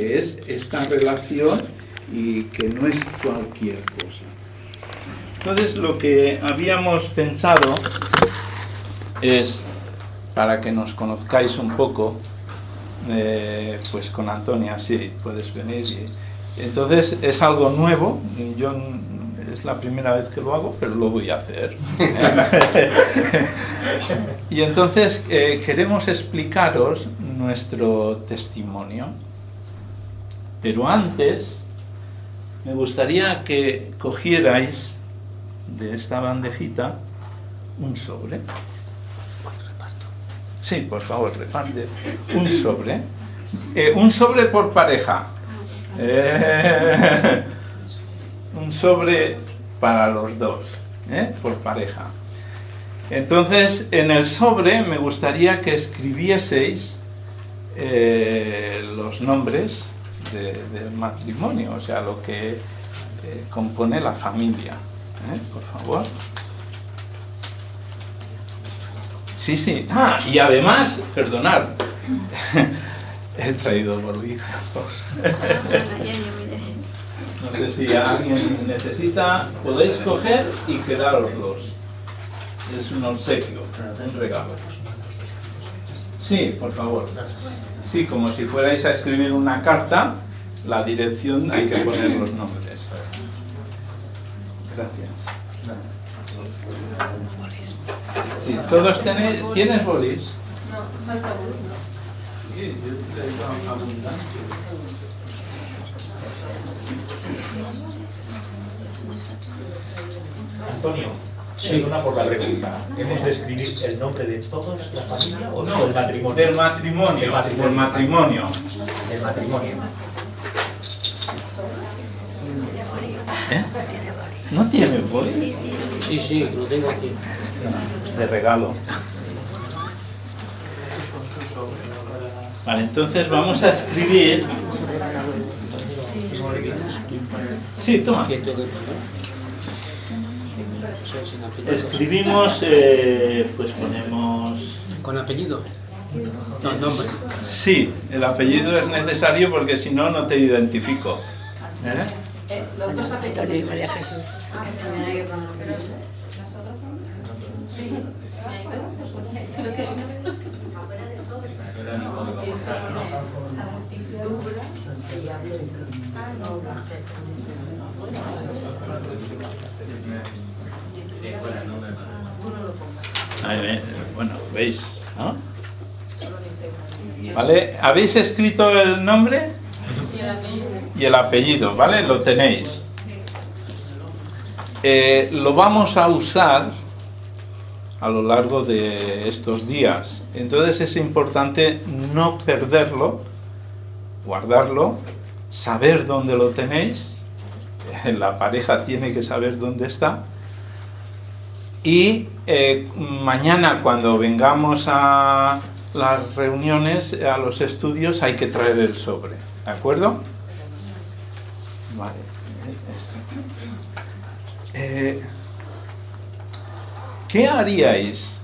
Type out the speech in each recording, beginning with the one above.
es esta relación y que no es cualquier cosa. Entonces lo que habíamos pensado es, para que nos conozcáis un poco, pues con Antonia, sí, puedes venir. Entonces es algo nuevo, yo es la primera vez que lo hago, pero lo voy a hacer. Y entonces queremos explicaros nuestro testimonio, pero antes me gustaría que cogierais de esta bandejita un sobre. Sí, por favor, reparte. Un sobre por pareja. Un sobre para los dos, por pareja. Entonces, en el sobre me gustaría que escribieseis los nombres del matrimonio, o sea, lo que compone la familia. Por favor. Sí. Ah, y además, perdonad, he traído bolígrafos. No sé si alguien necesita, podéis coger y quedároslos. Es un obsequio, un regalo. Sí, por favor. Sí, como si fuerais a escribir una carta, la dirección hay que poner los nombres. Gracias. Sí, todos ¿tienes bolis? No, falta bolis. Sí, yo tengo abundante. Antonio, perdona por la pregunta. ¿Hemos de escribir el nombre de todos la familia o no del matrimonio? Del matrimonio. Del matrimonio. Del matrimonio. ¿No tiene boli? Sí, lo tengo aquí. De regalo. Vale, entonces vamos a escribir. Sí, toma. Escribimos, pues ponemos... ¿Con apellido? No, nombre. Sí, el apellido es necesario porque si no, no te identifico. Los dos apellidos. María Jesús. Sí. Bueno, veis, ¿no? ¿Vale? ¿Habéis escrito el nombre? Y el apellido, ¿vale? Lo tenéis. Lo vamos a usar a lo largo de estos días. Entonces es importante no perderlo, guardarlo, saber dónde lo tenéis. La pareja tiene que saber dónde está. Y mañana cuando vengamos a las reuniones, a los estudios, hay que traer el sobre. ¿De acuerdo? Vale. ¿Qué haríais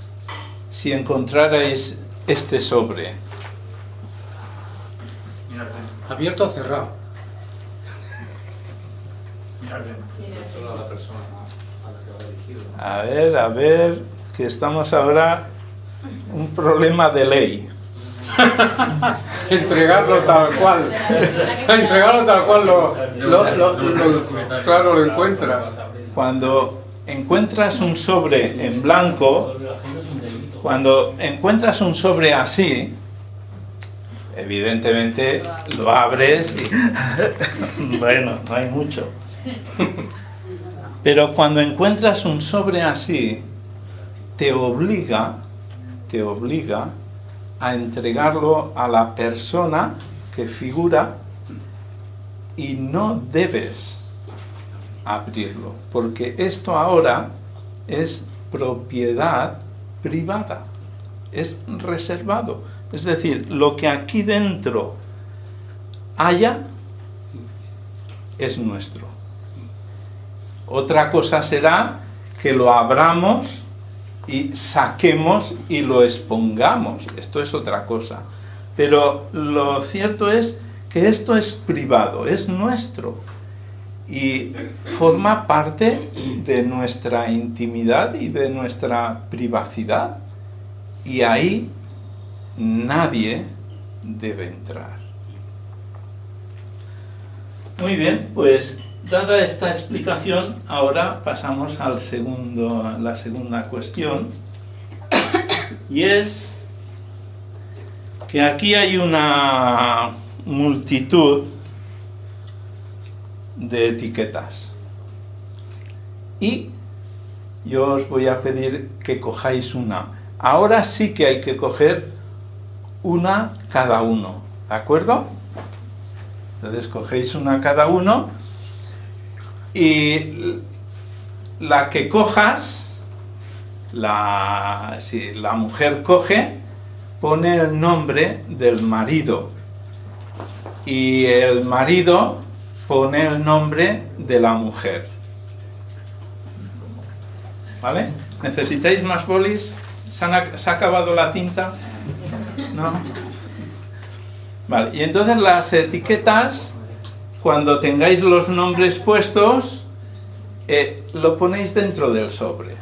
si encontrarais este sobre? ¿Abierto o cerrado? Solo a la persona a la que va dirigido. A ver, que estamos ahora un problema de ley. Entregarlo tal cual. Entregarlo tal cual claro, lo encuentras. Cuando encuentras un sobre en blanco, cuando encuentras un sobre así, evidentemente lo abres y bueno, no hay mucho. Pero cuando encuentras un sobre así, te obliga a entregarlo a la persona que figura y no debes abrirlo, porque esto ahora es propiedad privada, es reservado. Es decir, lo que aquí dentro haya es nuestro. Otra cosa será que lo abramos y saquemos y lo expongamos. Esto es otra cosa. Pero lo cierto es que esto es privado, es nuestro y forma parte de nuestra intimidad y de nuestra privacidad, y ahí nadie debe entrar. Muy bien, pues dada esta explicación, ahora pasamos a la segunda cuestión, y es que aquí hay una multitud de etiquetas, y yo os voy a pedir que cojáis una. Ahora sí que hay que coger una cada uno, ¿de acuerdo? Entonces cogéis una cada uno, y la que cojas, si la mujer coge, pone el nombre del marido, y el marido pone el nombre de la mujer. ¿Vale? ¿Necesitáis más bolis? ¿Se ha acabado la tinta? ¿No? Vale, y entonces las etiquetas, cuando tengáis los nombres puestos, lo ponéis dentro del sobre.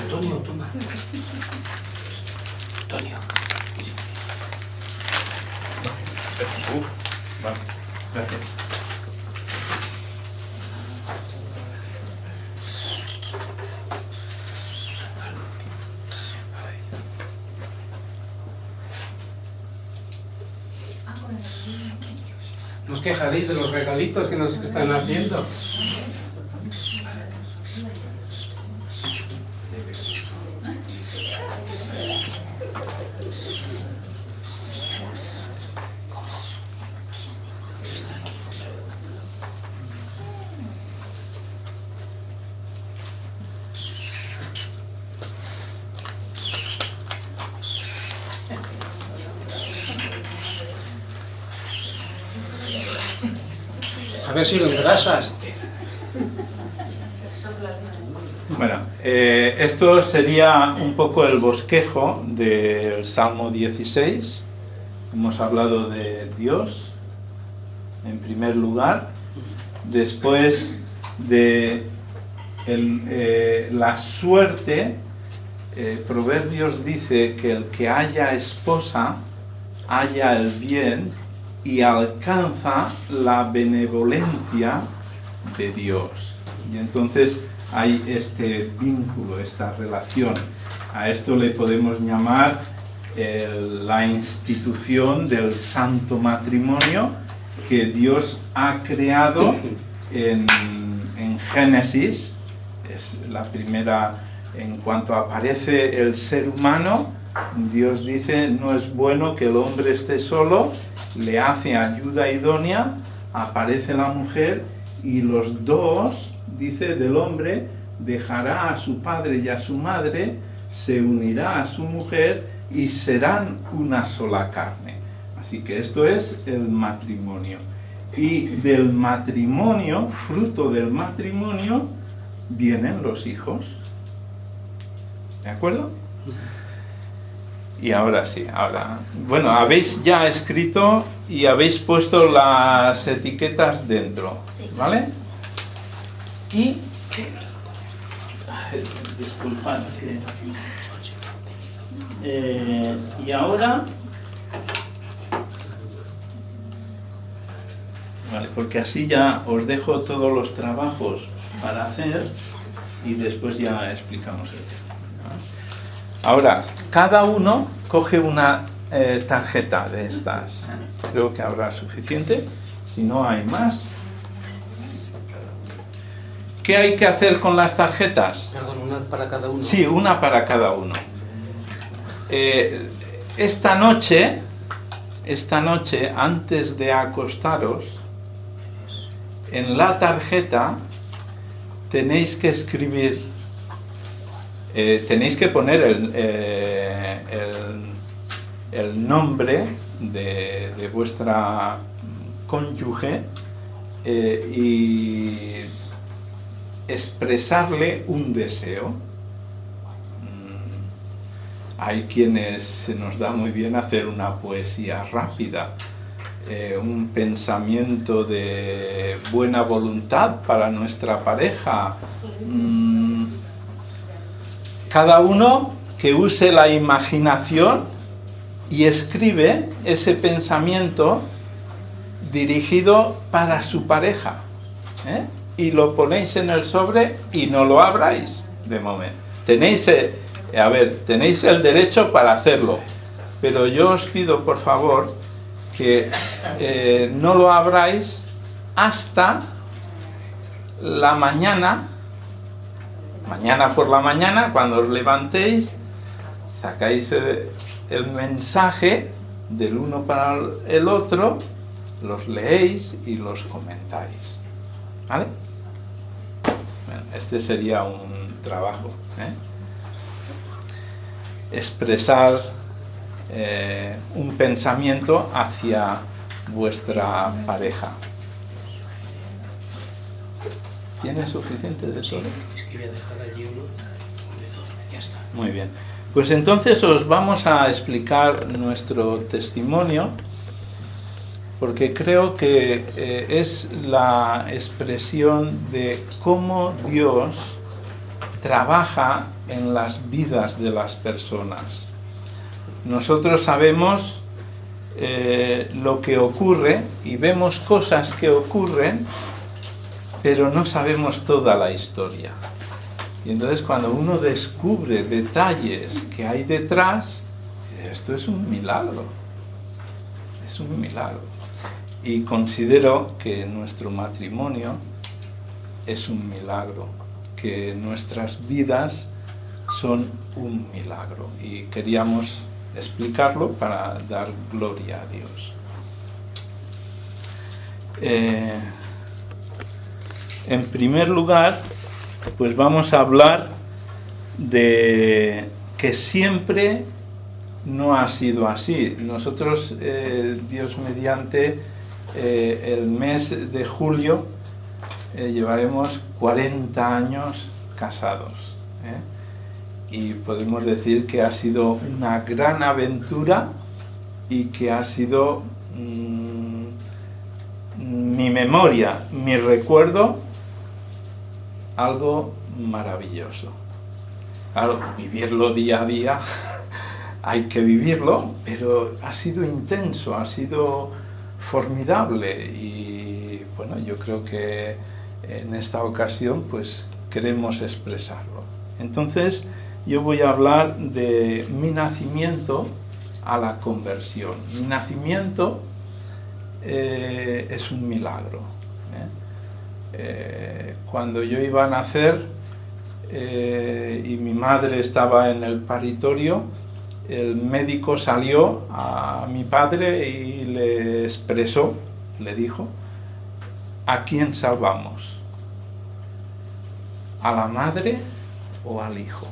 Antonio, toma. Antonio. Vale, gracias. ¿No os quejaréis de los regalitos que nos están haciendo? A ver si lo engrasas. Bueno, esto sería un poco el bosquejo del Salmo 16. Hemos hablado de Dios, en primer lugar. Después de la suerte, Proverbios dice que el que haya esposa, halla el bien y alcanza la benevolencia de Dios. Y entonces hay este vínculo, esta relación. A esto le podemos llamar la institución del santo matrimonio que Dios ha creado en Génesis. Es la primera, en cuanto aparece el ser humano, Dios dice: no es bueno que el hombre esté solo, le hace ayuda idónea, aparece la mujer, y los dos, dice, del hombre dejará a su padre y a su madre, se unirá a su mujer y serán una sola carne. Así que esto es el matrimonio. Y del matrimonio, fruto del matrimonio, vienen los hijos. ¿De acuerdo? Y ahora sí, bueno, habéis ya escrito y habéis puesto las etiquetas dentro, ¿vale? Y disculpad y ahora, vale, porque así ya os dejo todos los trabajos para hacer y después ya explicamos el tema. Ahora, cada uno coge una tarjeta de estas. Creo que habrá suficiente. Si no hay más. ¿Qué hay que hacer con las tarjetas? Perdón, una para cada uno. Sí, una para cada uno. Esta noche, antes de acostaros, en la tarjeta tenéis que escribir, tenéis que poner el nombre de vuestra cónyuge y expresarle un deseo. Hay quienes se nos da muy bien hacer una poesía rápida, un pensamiento de buena voluntad para nuestra pareja. Cada uno que use la imaginación y escribe ese pensamiento dirigido para su pareja, y lo ponéis en el sobre y no lo abráis de momento. Tenéis el derecho para hacerlo, pero yo os pido por favor que no lo abráis hasta la mañana por la mañana, cuando os levantéis, sacáis el mensaje del uno para el otro, los leéis y los comentáis. ¿Vale? Bueno, este sería un trabajo, expresar un pensamiento hacia vuestra pareja. ¿Tiene suficiente de todo? Sí, es que voy a dejar allí uno de dos, ya está. Muy bien. Pues entonces os vamos a explicar nuestro testimonio, porque creo que es la expresión de cómo Dios trabaja en las vidas de las personas. Nosotros sabemos lo que ocurre y vemos cosas que ocurren, pero no sabemos toda la historia. Y entonces cuando uno descubre detalles que hay detrás, esto es un milagro. Es un milagro. Y considero que nuestro matrimonio es un milagro, que nuestras vidas son un milagro. Y queríamos explicarlo para dar gloria a Dios. En primer lugar, pues vamos a hablar de que siempre no ha sido así. Nosotros, Dios mediante, el mes de julio llevaremos 40 años casados, y podemos decir que ha sido una gran aventura y que ha sido mi memoria, mi recuerdo, algo maravilloso. Claro, vivirlo día a día, hay que vivirlo, pero ha sido intenso, ha sido formidable y bueno, yo creo que en esta ocasión pues queremos expresarlo. Entonces yo voy a hablar de mi nacimiento a la conversión. Mi nacimiento es un milagro. Cuando yo iba a nacer y mi madre estaba en el paritorio, el médico salió a mi padre y le expresó, le dijo: ¿a quién salvamos? ¿A la madre o al hijo?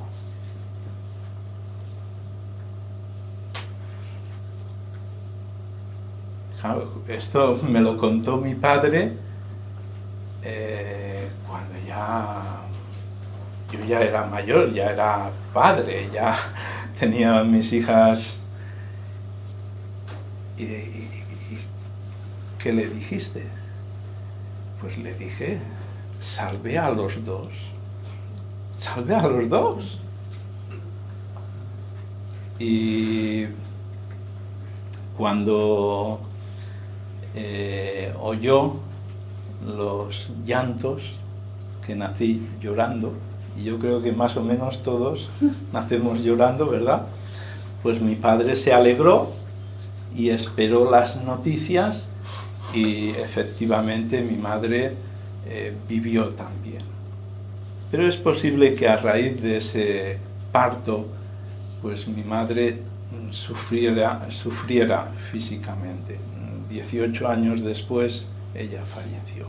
Claro, esto me lo contó mi padre cuando yo ya era mayor, ya era padre, ya tenía mis hijas. ¿Y qué le dijiste? Pues le dije: salvé a los dos. Salvé a los dos. Y cuando oyó los llantos, que nací llorando, y yo creo que más o menos todos nacemos llorando, ¿verdad? Pues mi padre se alegró y esperó las noticias y efectivamente mi madre vivió también. Pero es posible que a raíz de ese parto, pues mi madre sufriera físicamente. 18 años después ella falleció.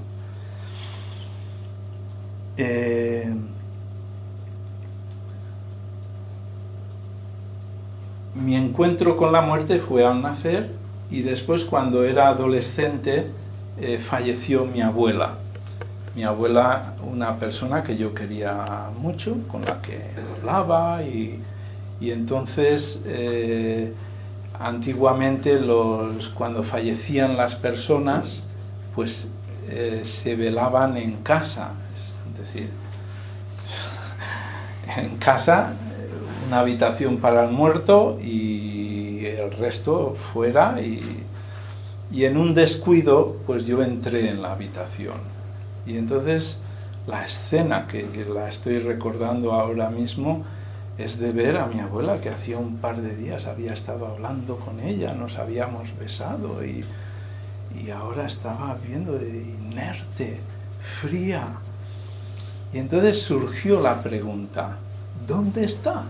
Mi encuentro con la muerte fue al nacer, y después, cuando era adolescente, falleció mi abuela. Mi abuela, una persona que yo quería mucho, con la que hablaba, y entonces antiguamente cuando fallecían las personas, pues se velaban en casa, es decir, en casa, una habitación para el muerto y el resto fuera, y en un descuido pues yo entré en la habitación, y entonces la escena que la estoy recordando ahora mismo es de ver a mi abuela, que hacía un par de días había estado hablando con ella, nos habíamos besado, y ahora estaba viendo inerte, fría. Y entonces surgió la pregunta: ¿dónde está?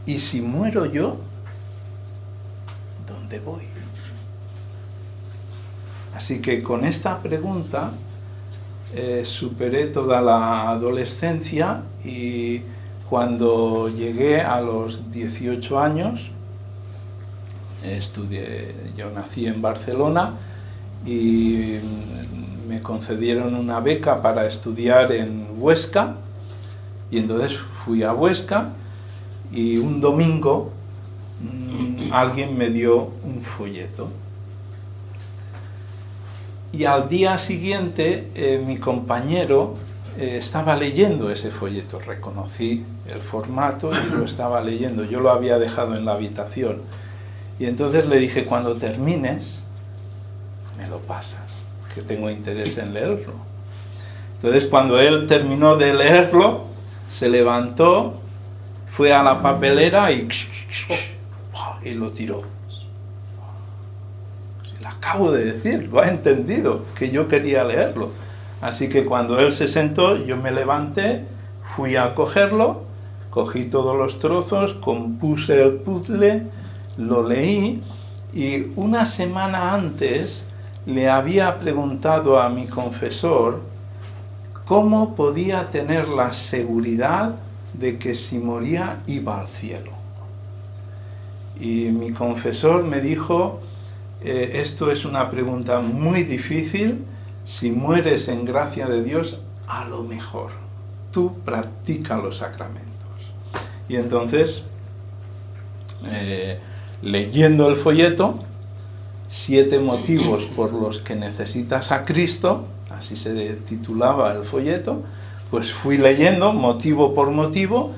Y si muero yo, ¿dónde voy? Así que con esta pregunta superé toda la adolescencia, y cuando llegué a los 18 años, yo nací en Barcelona y me concedieron una beca para estudiar en Huesca, y entonces fui a Huesca, y un domingo alguien me dio un folleto. Y al día siguiente mi compañero estaba leyendo ese folleto. Reconocí el formato y lo estaba leyendo. Yo lo había dejado en la habitación. Y entonces le dije: cuando termines, me lo pasas, que tengo interés en leerlo. Entonces, cuando él terminó de leerlo, se levantó, fue a la papelera y lo tiró. Le acabo de decir, lo ha entendido, que yo quería leerlo. Así que cuando él se sentó, yo me levanté, fui a cogerlo, cogí todos los trozos, compuse el puzzle, lo leí, y una semana antes le había preguntado a mi confesor cómo podía tener la seguridad de que si moría iba al cielo. Y mi confesor me dijo: esto es una pregunta muy difícil. Si mueres en gracia de Dios, a lo mejor tú practica los sacramentos. Y entonces, leyendo el folleto, 7 motivos por los que necesitas a Cristo, así se titulaba el folleto, pues fui leyendo motivo por motivo.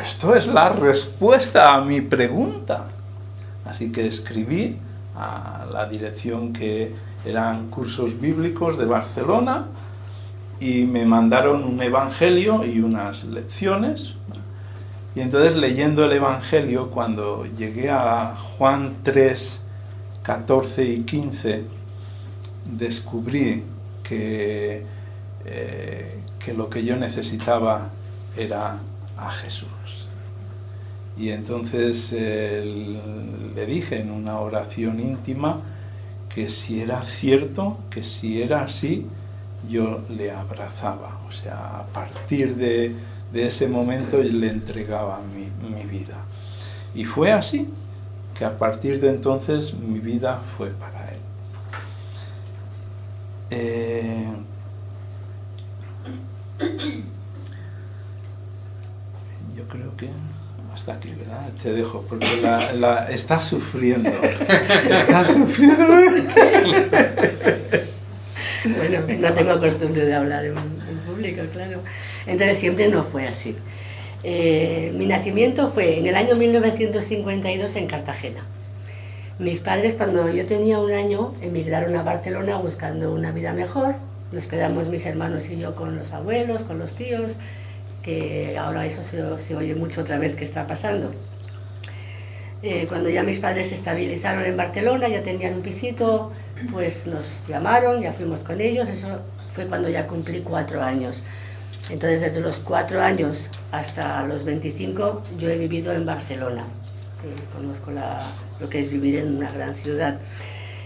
Esto es la respuesta a mi pregunta. Así que escribí a la dirección que eran Cursos Bíblicos de Barcelona, y me mandaron un evangelio y unas lecciones. Y entonces, leyendo el evangelio, cuando llegué a Juan 3, 14 y 15, descubrí que lo que yo necesitaba era a Jesús. Y entonces le dije en una oración íntima que si era cierto, que si era así, yo le abrazaba. O sea, a partir de ese momento le entregaba mi vida. Y fue así, que a partir de entonces mi vida fue para él. Yo creo que hasta aquí, ¿verdad? Te dejo, porque está sufriendo. Está sufriendo. Bueno, no tengo costumbre de hablar en público, claro. Entonces siempre no fue así. Mi nacimiento fue en el año 1952 en Cartagena. Mis padres, cuando yo tenía 1 año, emigraron a Barcelona buscando una vida mejor. Nos quedamos mis hermanos y yo con los abuelos, con los tíos, que ahora eso se oye mucho otra vez que está pasando. Cuando ya mis padres se estabilizaron en Barcelona, ya tenían un pisito, pues nos llamaron, ya fuimos con ellos. Eso fue cuando ya cumplí 4 años. Entonces, desde los 4 años hasta los 25, yo he vivido en Barcelona. Conozco lo que es vivir en una gran ciudad.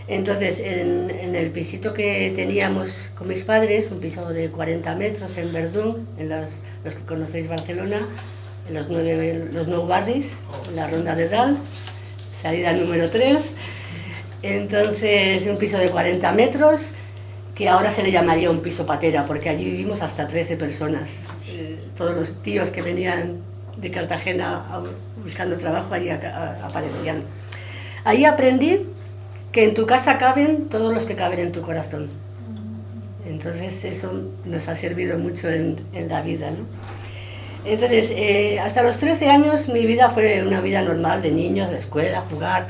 Entonces, en el pisito que teníamos con mis padres, un piso de 40 metros en Verdún, los que conocéis Barcelona, en los 9 barris, en la Ronda de Dalt, salida número 3. Entonces, un piso de 40 metros, que ahora se le llamaría un piso patera, porque allí vivimos hasta 13 personas. Todos los tíos que venían de Cartagena buscando trabajo, allí aparecían. Ahí aprendí que en tu casa caben todos los que caben en tu corazón. Entonces eso nos ha servido mucho en la vida, ¿no? Entonces, hasta los 13 años mi vida fue una vida normal de niños, de escuela, jugar.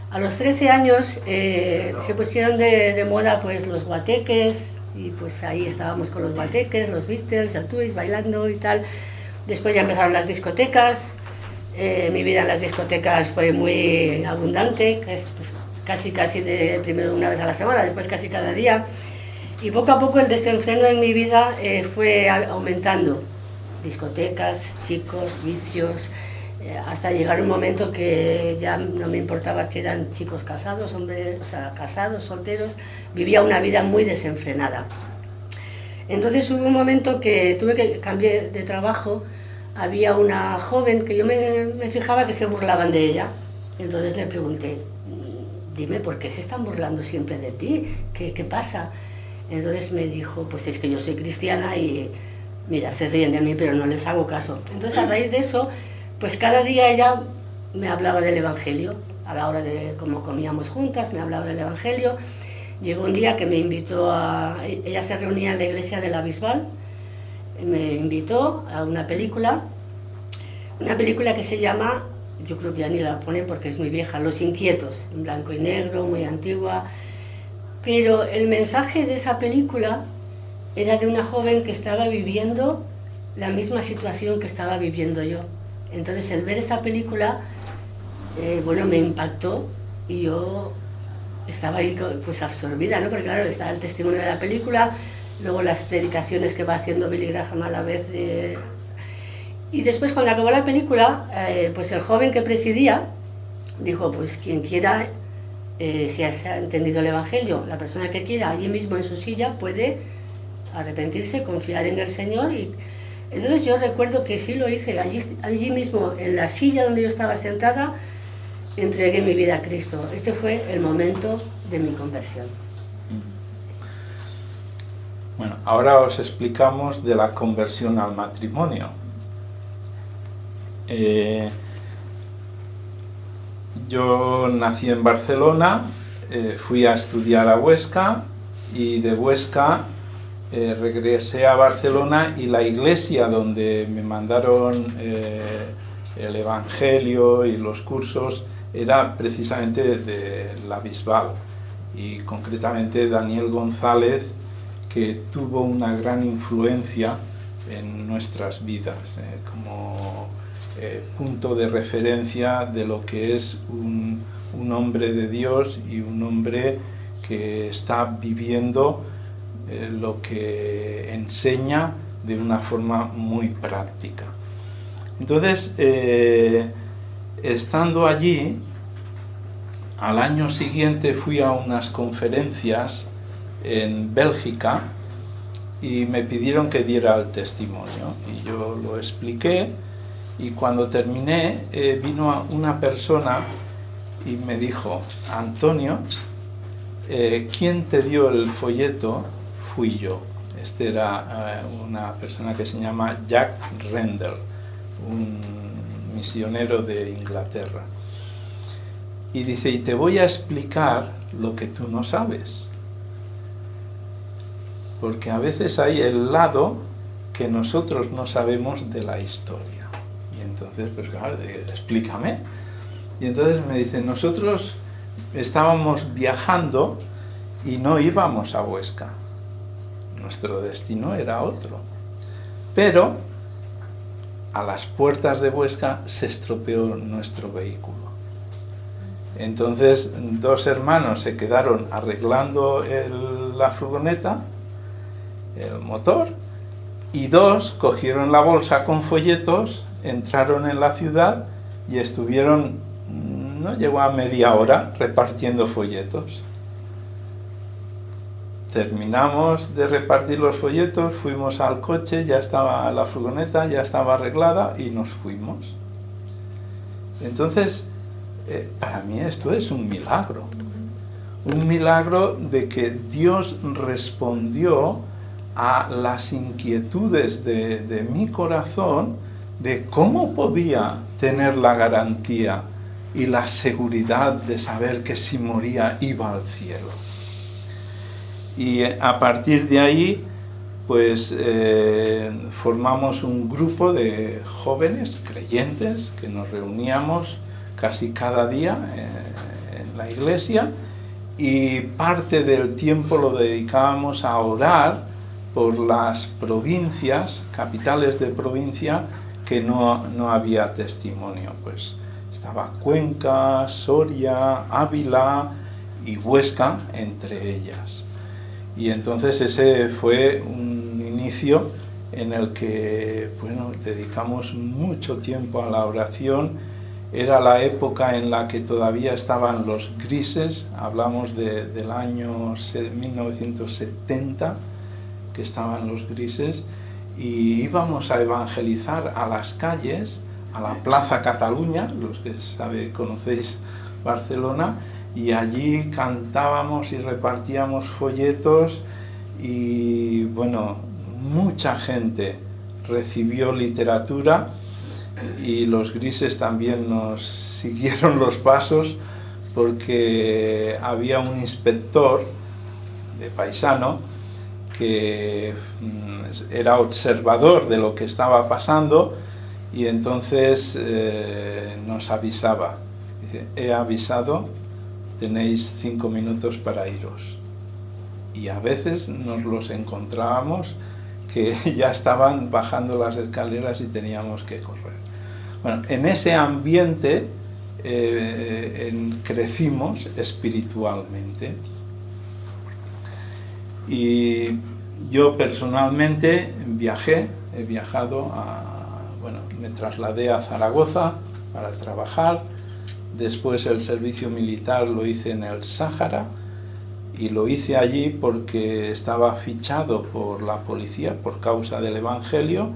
A los 13 años se pusieron de moda pues los guateques, y pues ahí estábamos con los guateques, los Beatles, el Twist, bailando y tal. Después ya empezaron las discotecas. Mi vida en las discotecas fue muy abundante, pues, casi de primero una vez a la semana, después casi cada día. Y poco a poco el desenfreno en mi vida fue aumentando. Discotecas, chicos, vicios, hasta llegar un momento que ya no me importaba si eran chicos casados, hombres, o sea, casados, solteros. Vivía una vida muy desenfrenada. Entonces hubo un momento que tuve que cambiar de trabajo. Había una joven que yo me fijaba que se burlaban de ella. Entonces le pregunté, dime, ¿por qué se están burlando siempre de ti? ¿Qué pasa? Entonces me dijo, pues es que yo soy cristiana y mira, se ríen de mí, pero no les hago caso. Entonces a raíz de eso, pues cada día ella me hablaba del Evangelio. A la hora de cómo comíamos juntas, me hablaba del Evangelio. Llegó un día que me invitó ella se reunía en la iglesia de la Bisbal, me invitó a una película que se llama, yo creo que ya ni la ponen porque es muy vieja, Los Inquietos, en blanco y negro, muy antigua. Pero el mensaje de esa película era de una joven que estaba viviendo la misma situación que estaba viviendo yo. Entonces, el ver esa película, bueno, me impactó y yo estaba ahí pues absorbida, ¿no? Porque claro, está el testimonio de la película, luego las predicaciones que va haciendo Billy Graham a la vez. Y después, cuando acabó la película, pues el joven que presidía dijo, pues quien quiera, si ha entendido el Evangelio, la persona que quiera, allí mismo en su silla, puede arrepentirse, confiar en el Señor. Y entonces yo recuerdo que sí lo hice, allí mismo, en la silla donde yo estaba sentada, entregué mi vida a Cristo. Este fue el momento de mi conversión. Bueno, ahora os explicamos de la conversión al matrimonio. Yo nací en Barcelona, fui a estudiar a Huesca y de Huesca regresé a Barcelona, y la iglesia donde me mandaron el Evangelio y los cursos era precisamente de la Bisbal, y concretamente Daniel González, que tuvo una gran influencia en nuestras vidas como punto de referencia de lo que es un hombre de Dios y un hombre que está viviendo lo que enseña de una forma muy práctica. Entonces, estando allí, al año siguiente fui a unas conferencias en Bélgica y me pidieron que diera el testimonio, y yo lo expliqué. Y cuando terminé, vino una persona y me dijo, Antonio, quien te dio el folleto fui yo. Este era una persona que se llama Jack Rendell, un misionero de Inglaterra. Y dice, y te voy a explicar lo que tú no sabes. Porque a veces hay el lado que nosotros no sabemos de la historia. Y entonces, pues claro, explícame. Y entonces me dice, nosotros estábamos viajando y no íbamos a Huesca. Nuestro destino era otro. Pero a las puertas de Huesca se estropeó nuestro vehículo. Entonces 2 hermanos se quedaron arreglando la furgoneta, el motor, y 2 cogieron la bolsa con folletos, entraron en la ciudad y estuvieron, no llegó a media hora, repartiendo folletos. Terminamos de repartir los folletos, fuimos al coche, ya estaba la furgoneta, ya estaba arreglada y nos fuimos. Entonces, para mí esto es un milagro de que Dios respondió a las inquietudes de mi corazón de cómo podía tener la garantía y la seguridad de saber que si moría iba al cielo. Y a partir de ahí, pues formamos un grupo de jóvenes creyentes que nos reuníamos casi cada día en la iglesia, y parte del tiempo lo dedicábamos a orar por las provincias, capitales de provincia, que no había testimonio. Pues estaba Cuenca, Soria, Ávila y Huesca entre ellas. Y entonces ese fue un inicio en el que, bueno, dedicamos mucho tiempo a la oración. Era la época en la que todavía estaban los grises, hablamos del año 1970, que estaban los grises, y íbamos a evangelizar a las calles, a la Plaza Cataluña, los que conocéis Barcelona, y allí cantábamos y repartíamos folletos, y bueno, mucha gente recibió literatura, y los grises también nos siguieron los pasos, porque había un inspector de paisano que era observador de lo que estaba pasando, y entonces nos avisaba, dice: he avisado, tenéis 5 minutos para iros. Y a veces nos los encontrábamos que ya estaban bajando las escaleras y teníamos que correr. Bueno, en ese ambiente crecimos espiritualmente. Y yo personalmente he viajado me trasladé a Zaragoza para trabajar. Después el servicio militar lo hice en el Sáhara, y lo hice allí porque estaba fichado por la policía por causa del Evangelio,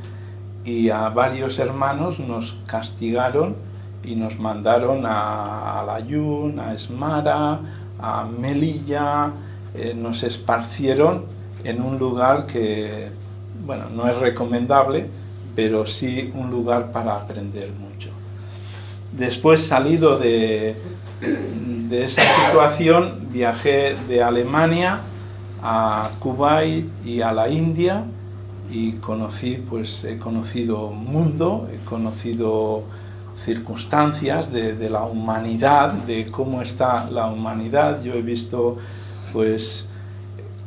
y a varios hermanos nos castigaron y nos mandaron a Alayún, a Esmara, a Melilla. Nos esparcieron en un lugar que, bueno, no es recomendable, pero sí un lugar para aprender mucho. Después, salido de esa situación, viajé de Alemania a Kuwait y a la India, y he conocido mundo, he conocido circunstancias de la humanidad, de cómo está la humanidad. Yo he visto, pues,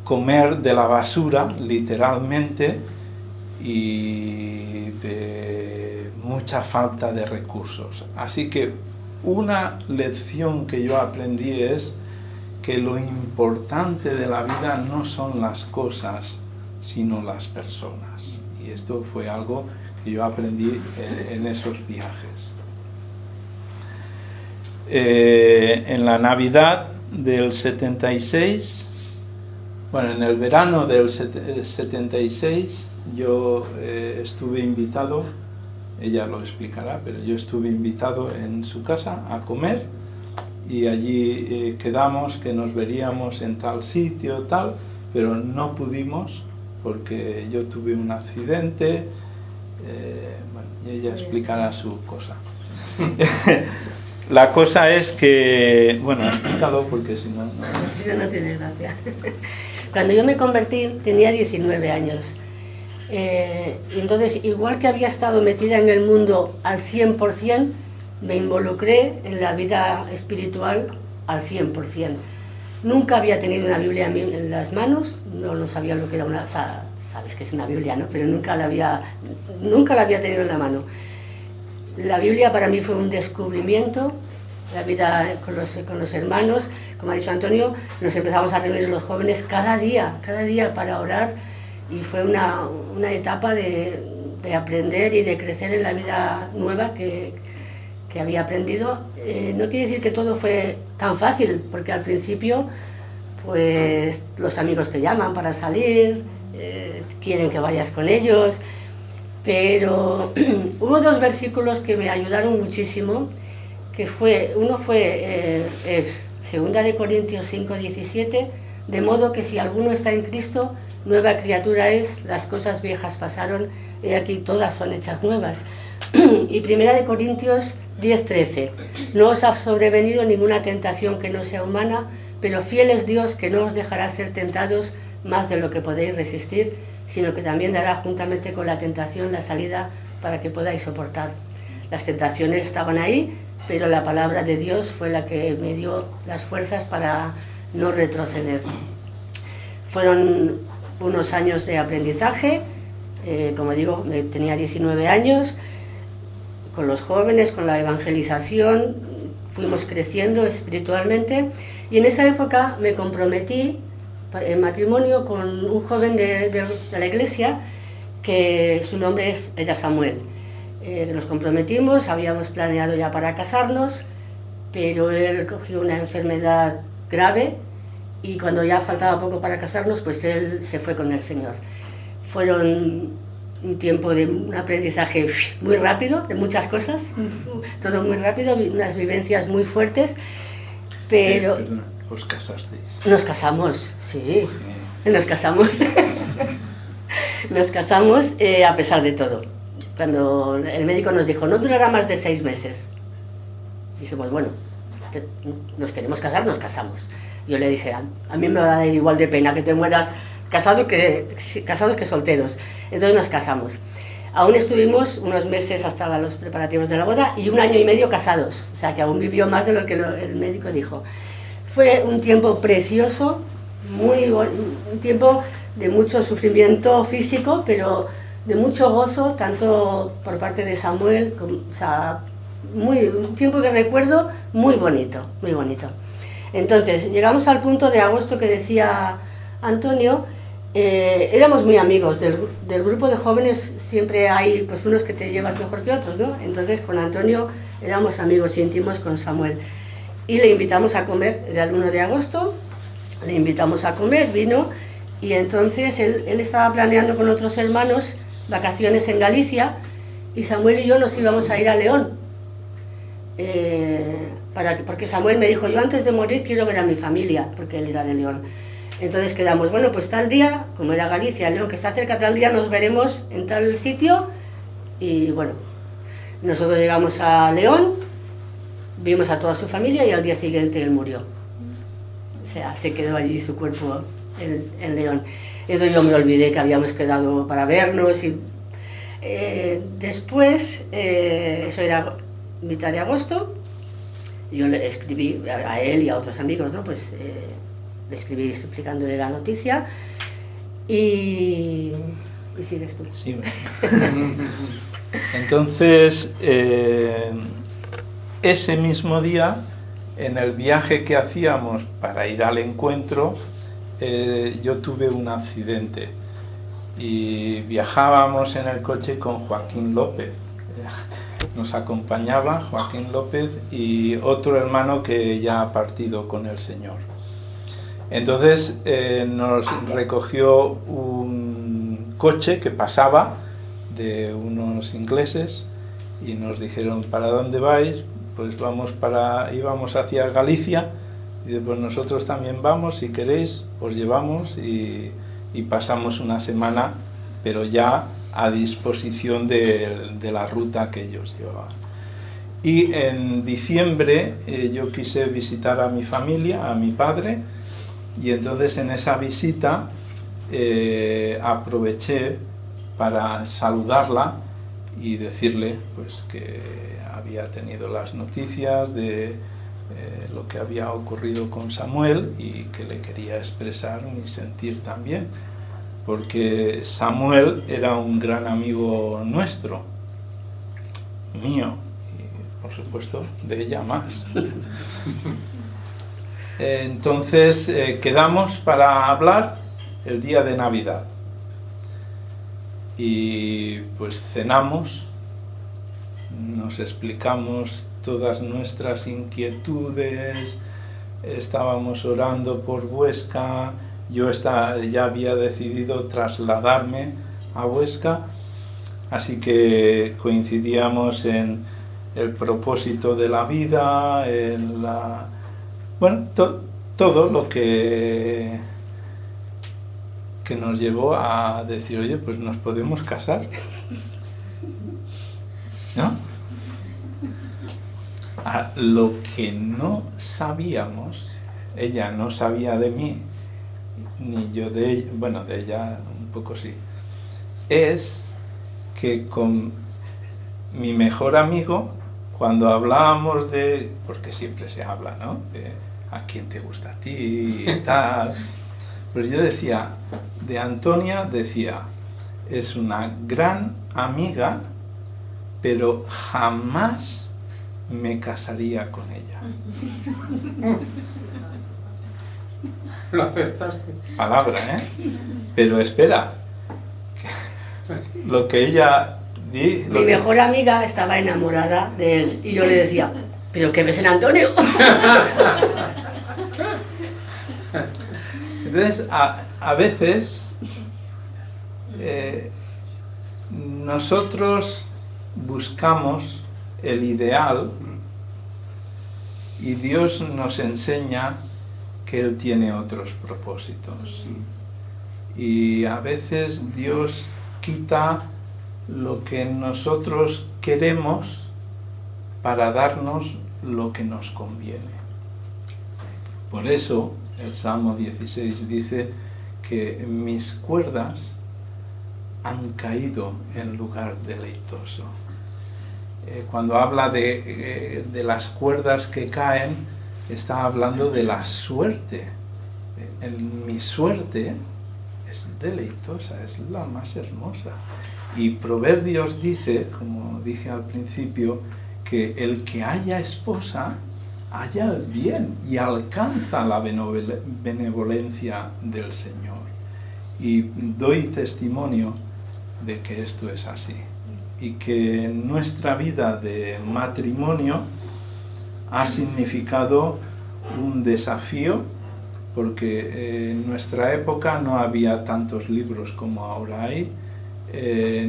comer de la basura, literalmente, y de mucha falta de recursos. Así que una lección que yo aprendí es que lo importante de la vida no son las cosas, sino las personas. Y esto fue algo que yo aprendí en esos viajes. En la Navidad del 76, en el verano del 76, yo estuve invitado, ella lo explicará, pero yo estuve invitado en su casa a comer, y allí quedamos que nos veríamos en tal sitio, tal, pero no pudimos porque yo tuve un accidente, y ella explicará su cosa. La cosa es que, explícalo porque si no... Si no, no tiene gracia. Cuando yo me convertí tenía 19 años. Y entonces, igual que había estado metida en el mundo al 100%, me involucré en la vida espiritual al 100%. Nunca había tenido una Biblia en las manos, no sabía lo que era una... O sea, sabes que es una Biblia, ¿no? Pero nunca la había tenido en la mano. La Biblia para mí fue un descubrimiento la vida con los hermanos. Como ha dicho Antonio, nos empezamos a reunir los jóvenes cada día para orar, y fue una etapa de aprender y de crecer en la vida nueva que había aprendido. No quiere decir que todo fue tan fácil, porque al principio pues los amigos te llaman para salir, quieren que vayas con ellos, pero hubo dos versículos que me ayudaron muchísimo, que es 2 Corintios 5:17, de modo que si alguno está en Cristo, nueva criatura es, las cosas viejas pasaron, y aquí todas son hechas nuevas. Y 1 Corintios 10:13, no os ha sobrevenido ninguna tentación que no sea humana, pero fiel es Dios, que no os dejará ser tentados más de lo que podéis resistir, sino que también dará juntamente con la tentación la salida para que podáis soportar. Las tentaciones estaban ahí, pero la palabra de Dios fue la que me dio las fuerzas para no retroceder. Fueron unos años de aprendizaje, como digo, tenía 19 años, con los jóvenes, con la evangelización, fuimos creciendo espiritualmente, y en esa época me comprometí en matrimonio con un joven de la iglesia, que su nombre era Samuel. Nos comprometimos, habíamos planeado ya para casarnos, pero él cogió una enfermedad grave, y cuando ya faltaba poco para casarnos, pues él se fue con el Señor. Fueron un tiempo de un aprendizaje muy rápido, de muchas cosas, todo muy rápido, unas vivencias muy fuertes, pero... Perdona, ¿os casasteis? Nos casamos, sí. Nos casamos. Nos casamos a pesar de todo. Cuando el médico nos dijo, no durará más de 6 meses. Dijimos, bueno, nos queremos casar, nos casamos. Yo le dije, a mí me va a dar igual de pena que te mueras casados que solteros. Entonces nos casamos. Aún estuvimos unos meses hasta los preparativos de la boda y 1 año y medio casados. O sea que aún vivió más de lo que el médico dijo. Fue un tiempo precioso, un tiempo de mucho sufrimiento físico, pero de mucho gozo, tanto por parte de Samuel, o sea, un tiempo que recuerdo muy bonito, muy bonito. Entonces, llegamos al punto de agosto que decía Antonio. Éramos muy amigos del grupo de jóvenes. Siempre hay pues unos que te llevas mejor que otros, ¿no? Entonces con Antonio éramos amigos íntimos, con Samuel, y le invitamos a comer. Era el 1 de agosto, le invitamos a comer, vino, y entonces él estaba planeando con otros hermanos vacaciones en Galicia, y Samuel y yo nos íbamos a ir a León, porque Samuel me dijo, yo antes de morir quiero ver a mi familia, porque él era de León. Entonces quedamos, bueno, pues tal día, como era Galicia, León, que está cerca, tal día nos veremos en tal sitio. Y bueno, nosotros llegamos a León, vimos a toda su familia, y al día siguiente él murió. O sea, se quedó allí su cuerpo en León. Entonces yo me olvidé que habíamos quedado para vernos. Y después, eso era mitad de agosto, yo le escribí a él y a otros amigos, ¿no? Pues le escribí explicándole la noticia, y sigues tú. Sí. Entonces, ese mismo día, en el viaje que hacíamos para ir al encuentro, yo tuve un accidente y viajábamos en el coche con Joaquín López. Nos acompañaba Joaquín López y otro hermano que ya ha partido con el Señor. Entonces nos recogió un coche que pasaba de unos ingleses y nos dijeron, ¿para dónde vais? Pues íbamos hacia Galicia, y pues nosotros también vamos, si queréis os llevamos, y pasamos una semana, pero ya a disposición de la ruta que ellos llevaban. Y en diciembre yo quise visitar a mi familia, a mi padre, y entonces en esa visita aproveché para saludarla y decirle pues que había tenido las noticias de lo que había ocurrido con Samuel, y que le quería expresar mi sentir también, porque Samuel era un gran amigo nuestro, mío, por supuesto, de ella más. Entonces quedamos para hablar el día de Navidad. Y pues cenamos, nos explicamos todas nuestras inquietudes, estábamos orando por Huesca, yo ya había decidido trasladarme a Huesca, así que coincidíamos en el propósito de la vida, en todo lo que nos llevó a decir, oye, pues nos podemos casar, ¿no? Lo que no sabíamos, ella no sabía de mí, ni yo de ella, bueno, de ella un poco sí, es que con mi mejor amigo, cuando hablábamos porque siempre se habla, ¿no?, de a quién te gusta a ti y tal, pues yo decía, de Antonia decía, es una gran amiga, pero jamás me casaría con ella. Lo acertaste. Palabra, ¿eh? Pero espera, lo que ella... Mi mejor amiga estaba enamorada de él y yo le decía, ¿pero qué ves en Antonio? Entonces, a veces nosotros buscamos el ideal y Dios nos enseña que Él tiene otros propósitos. Y a veces Dios quita lo que nosotros queremos para darnos lo que nos conviene. Por eso el Salmo 16 dice que mis cuerdas han caído en lugar deleitoso. Cuando habla de las cuerdas que caen, está hablando de la suerte. Mi suerte es deleitosa, es la más hermosa. Y Proverbios dice, como dije al principio, que el que haya esposa halla el bien y alcanza la benevolencia del Señor. Y doy testimonio de que esto es así. Y que nuestra vida de matrimonio ha significado un desafío, porque en nuestra época no había tantos libros como ahora hay,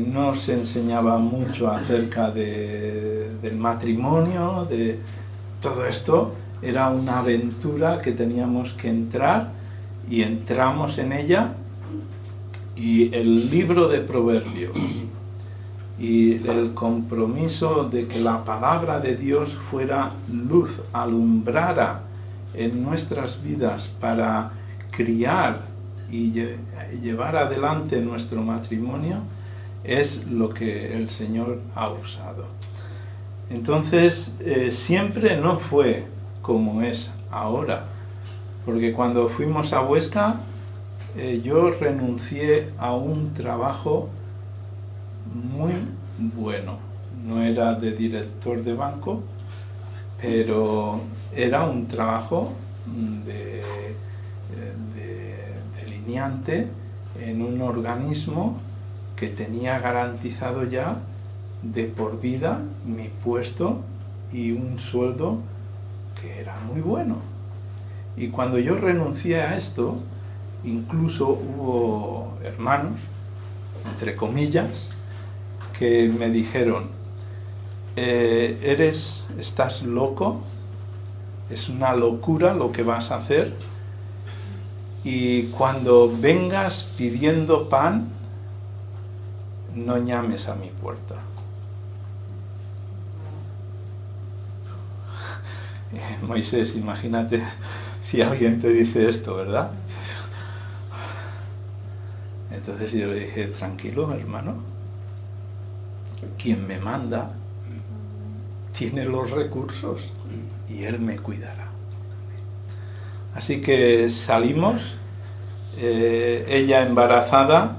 no se enseñaba mucho acerca del matrimonio, de todo esto. Era una aventura que teníamos que entrar, y entramos en ella, y el libro de Proverbios y el compromiso de que la palabra de Dios fuera luz, alumbrara en nuestras vidas para criar y llevar adelante nuestro matrimonio, es lo que el Señor ha usado. Entonces, siempre no fue como es ahora, porque cuando fuimos a Huesca, yo renuncié a un trabajo muy bueno. No era de director de banco, pero era un trabajo de delineante en un organismo que tenía garantizado ya de por vida mi puesto y un sueldo que era muy bueno. Y cuando yo renuncié a esto, incluso hubo hermanos, entre comillas, que me dijeron, estás loco, es una locura lo que vas a hacer, y cuando vengas pidiendo pan, no llames a mi puerta. Moisés, imagínate si alguien te dice esto, ¿verdad? Entonces yo le dije, tranquilo, hermano, quien me manda tiene los recursos y él me cuidará. Así que salimos, ella embarazada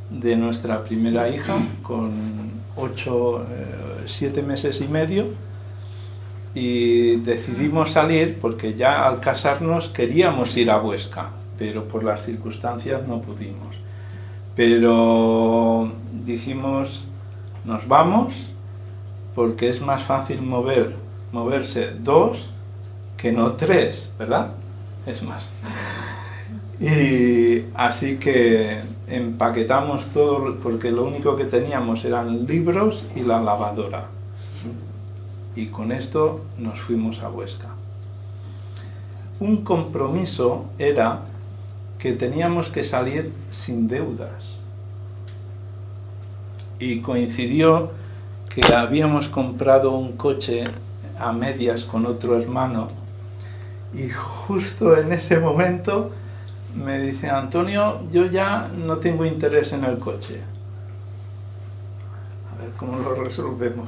de nuestra primera hija, con 7 meses y medio, y decidimos salir porque ya al casarnos queríamos ir a Huesca, pero por las circunstancias no pudimos. Pero dijimos, nos vamos porque es más fácil moverse 2 que no 3, ¿verdad? Es más. Y así que empaquetamos todo porque lo único que teníamos eran libros y la lavadora. Y con esto nos fuimos a Huesca. Un compromiso era que teníamos que salir sin deudas. Y coincidió que habíamos comprado un coche a medias con otro hermano y justo en ese momento me dice: Antonio, yo ya no tengo interés en el coche. A ver cómo lo resolvemos.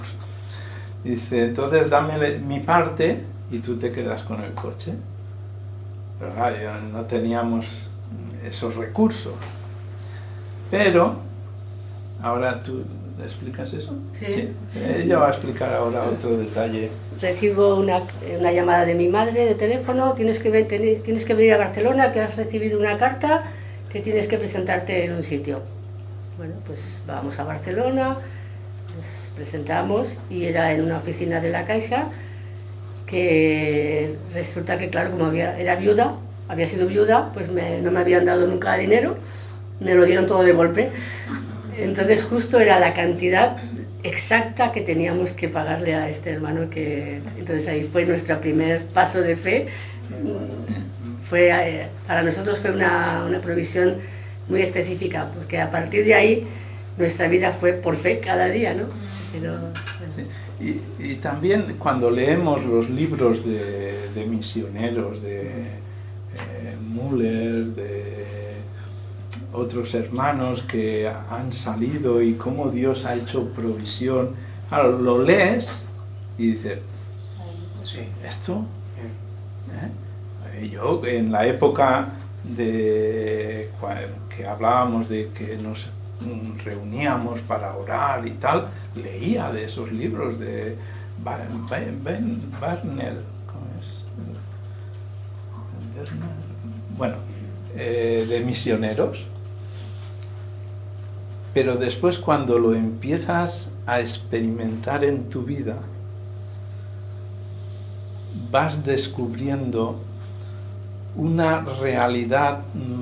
Dice: entonces dame mi parte y tú te quedas con el coche. Pero claro, no teníamos esos recursos. Pero, ahora tú ¿explicas eso? Sí. Ella va a explicar ahora otro detalle. Recibo una llamada de mi madre de teléfono: tienes que venir a Barcelona, que has recibido una carta, que tienes que presentarte en un sitio. Bueno, pues vamos a Barcelona, nos presentamos y era en una oficina de la Caixa, que resulta que, claro, como era viuda, había sido viuda, pues no me habían dado nunca dinero, me lo dieron todo de golpe. Entonces justo era la cantidad exacta que teníamos que pagarle a este hermano, entonces ahí fue nuestro primer paso de fe. Para nosotros fue una provisión muy específica, porque a partir de ahí nuestra vida fue por fe cada día, ¿no? Pero, bueno. Y también cuando leemos los libros de misioneros, de Müller, de otros hermanos que han salido y cómo Dios ha hecho provisión, claro, lo lees y dices, sí, esto, yo en la época que hablábamos de que nos reuníamos para orar y tal, leía de esos libros de Barner, ¿cómo es? Bueno, de misioneros. Pero después, cuando lo empiezas a experimentar en tu vida, vas descubriendo una realidad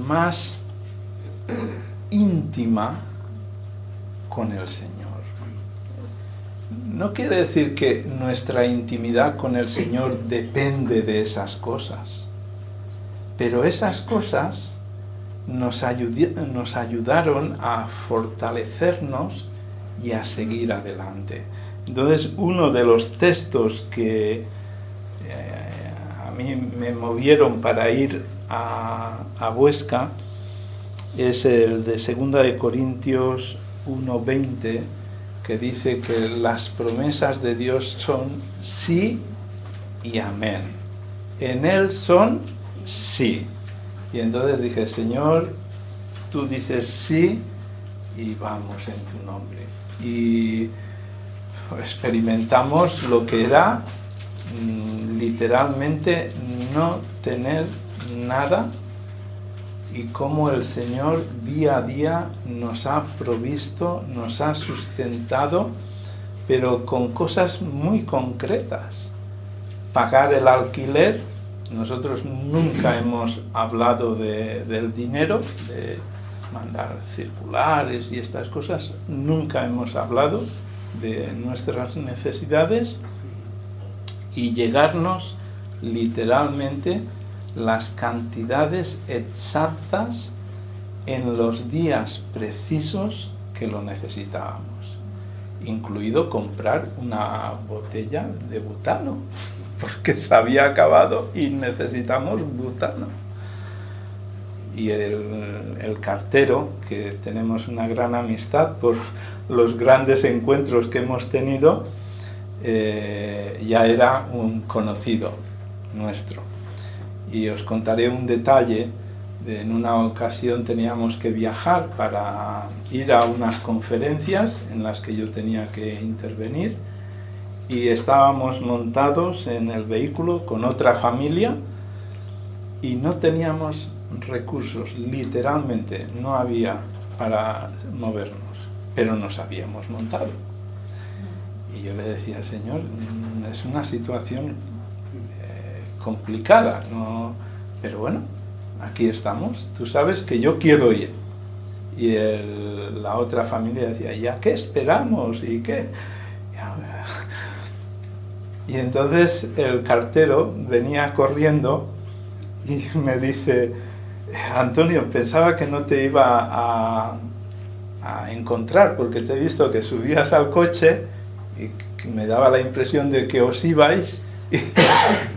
más íntima con el Señor. No quiere decir que nuestra intimidad con el Señor depende de esas cosas, pero esas cosas nos ayudaron a fortalecernos y a seguir adelante. Entonces, uno de los textos que a mí me movieron para ir a Huesca es el de 2 de Corintios 1:20, que dice que las promesas de Dios son sí y amén. En Él son sí. Y entonces dije, Señor, tú dices sí y vamos en tu nombre. Y experimentamos lo que era literalmente no tener nada, y cómo el Señor día a día nos ha provisto, nos ha sustentado, pero con cosas muy concretas. Pagar el alquiler. Nosotros nunca hemos hablado del dinero, de mandar circulares y estas cosas. Nunca hemos hablado de nuestras necesidades, y llegarnos literalmente las cantidades exactas en los días precisos que lo necesitábamos, incluido comprar una botella de butano, porque se había acabado y necesitamos butano. Y el cartero, que tenemos una gran amistad por los grandes encuentros que hemos tenido, ya era un conocido nuestro. Y os contaré un detalle. En una ocasión teníamos que viajar para ir a unas conferencias en las que yo tenía que intervenir, y estábamos montados en el vehículo con otra familia y no teníamos recursos, literalmente no había para movernos, pero nos habíamos montado. Y yo le decía, Señor, es una situación complicada, ¿no? Pero bueno, aquí estamos, tú sabes que yo quiero ir. Y la otra familia decía, ¿ya qué esperamos? ¿Y qué? Y entonces el cartero venía corriendo y me dice, Antonio, pensaba que no te iba a encontrar porque te he visto que subías al coche y que me daba la impresión de que os ibais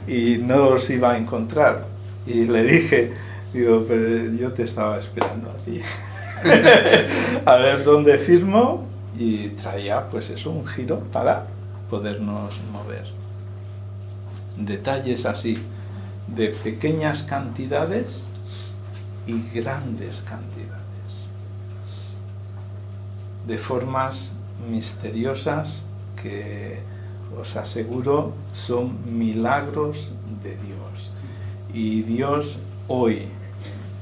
y no os iba a encontrar. Y le dije, digo, pero yo te estaba esperando a ti. A ver dónde firmo, y traía pues eso, un giro para podernos mover. Detalles así, de pequeñas cantidades y grandes cantidades, de formas misteriosas que os aseguro son milagros de Dios. Y Dios hoy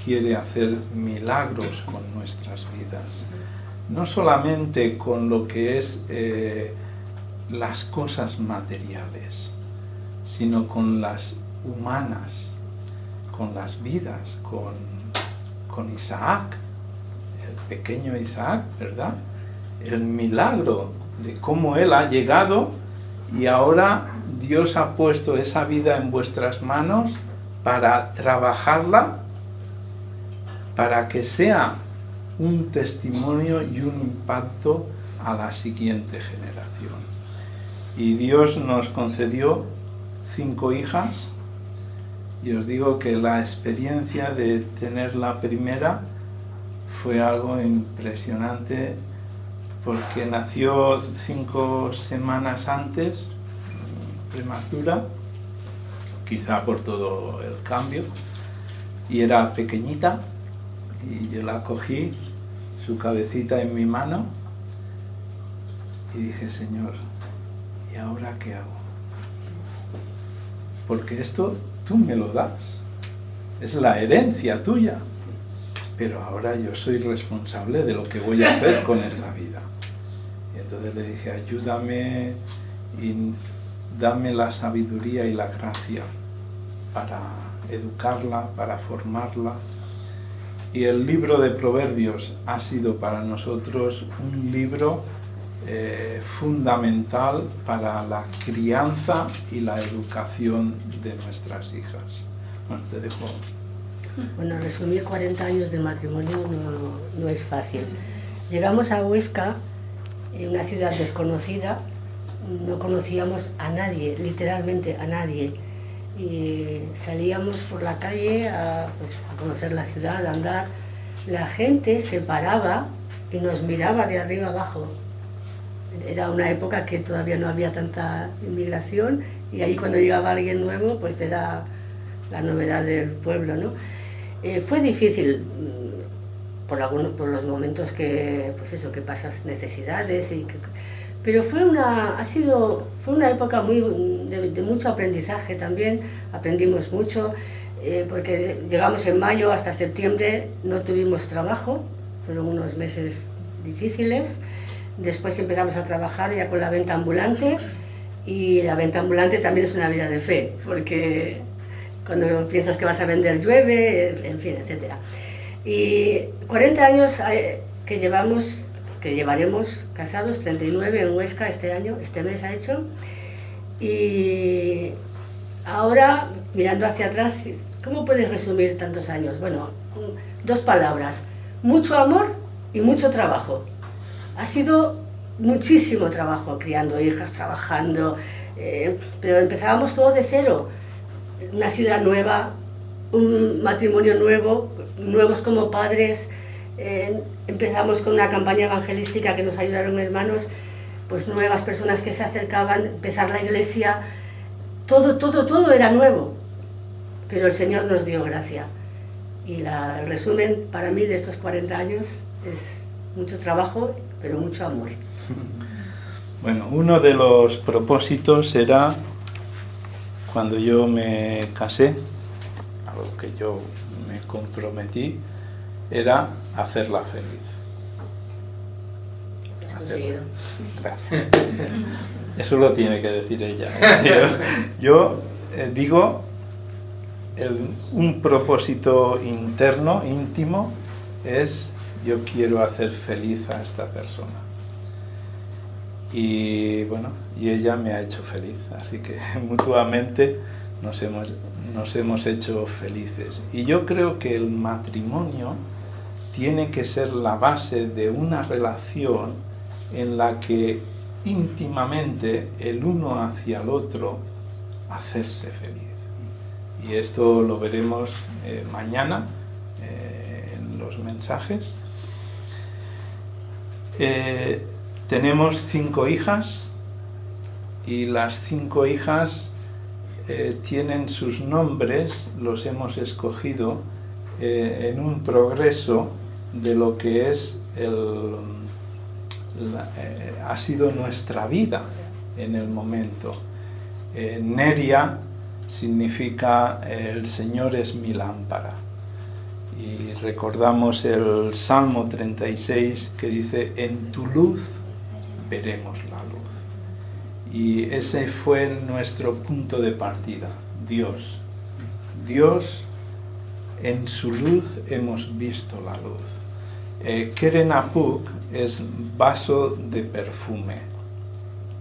quiere hacer milagros con nuestras vidas, no solamente con lo que es las cosas materiales, sino con las humanas, con las vidas, con Isaac, el pequeño Isaac, ¿verdad? El milagro de cómo él ha llegado y ahora Dios ha puesto esa vida en vuestras manos para trabajarla, para que sea un testimonio y un impacto a la siguiente generación. Y Dios nos concedió 5 hijas, y os digo que la experiencia de tener la primera fue algo impresionante, porque nació 5 semanas antes, prematura, quizá por todo el cambio, y era pequeñita, y yo la cogí, su cabecita en mi mano, y dije, Señor, ¿y ahora qué hago? Porque esto tú me lo das, es la herencia tuya, pero ahora yo soy responsable de lo que voy a hacer con esta vida. Y entonces le dije, ayúdame y dame la sabiduría y la gracia para educarla, para formarla. Y el libro de Proverbios ha sido para nosotros un libro fundamental para la crianza y la educación de nuestras hijas. Bueno, te dejo. Bueno, resumir 40 años de matrimonio no es fácil. Llegamos a Huesca, una ciudad desconocida, no conocíamos a nadie, literalmente a nadie. Y salíamos por la calle a conocer la ciudad, a andar. La gente se paraba y nos miraba de arriba abajo. Era una época que todavía no había tanta inmigración y ahí cuando llegaba alguien nuevo pues era la novedad del pueblo, ¿no? Fue difícil por los momentos que, pues eso, que pasas necesidades, pero fue una época de mucho aprendizaje también. Aprendimos mucho, porque llegamos en mayo, hasta septiembre no tuvimos trabajo, fueron unos meses difíciles. Después empezamos a trabajar ya con la venta ambulante, y la venta ambulante también es una vida de fe, porque cuando piensas que vas a vender llueve, en fin, etc. Y 40 años que llevaremos casados, 39 en Huesca este mes ha hecho, y ahora, mirando hacia atrás, ¿cómo puedes resumir tantos años? Bueno, 2 palabras, mucho amor y mucho trabajo. Ha sido muchísimo trabajo, criando hijas, trabajando, pero empezábamos todo de cero. Una ciudad nueva, un matrimonio nuevo, nuevos como padres. Empezamos con una campaña evangelística que nos ayudaron hermanos, pues nuevas personas que se acercaban, empezar la iglesia. Todo era nuevo, pero el Señor nos dio gracia. Y el resumen para mí de estos 40 años es mucho trabajo, pero mucho amor. Bueno, uno de los propósitos era, cuando yo me casé, a lo que yo me comprometí, era hacerla feliz. Lo has conseguido. Gracias. Eso lo tiene que decir ella. Yo digo, un propósito interno, íntimo, es: yo quiero hacer feliz a esta persona. Y bueno, y ella me ha hecho feliz, así que mutuamente nos hemos hecho felices. Y yo creo que el matrimonio tiene que ser la base de una relación en la que íntimamente el uno hacia el otro hacerse feliz. Y esto lo veremos mañana en los mensajes. Tenemos 5 hijas, y las 5 hijas tienen sus nombres, los hemos escogido en un progreso de lo que es ha sido nuestra vida en el momento. Neria significa el Señor es mi lámpara. Y recordamos el Salmo 36 que dice: en tu luz veremos la luz. Y ese fue nuestro punto de partida, Dios. Dios, en su luz hemos visto la luz. Keren Apuk es vaso de perfume,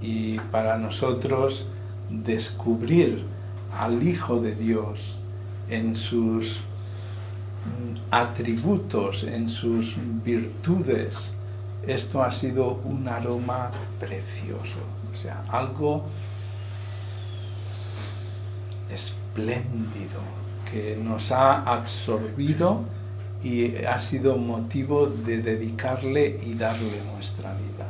y para nosotros descubrir al Hijo de Dios en sus atributos, en sus virtudes, esto ha sido un aroma precioso, o sea, algo espléndido que nos ha absorbido y ha sido motivo de dedicarle y darle nuestra vida.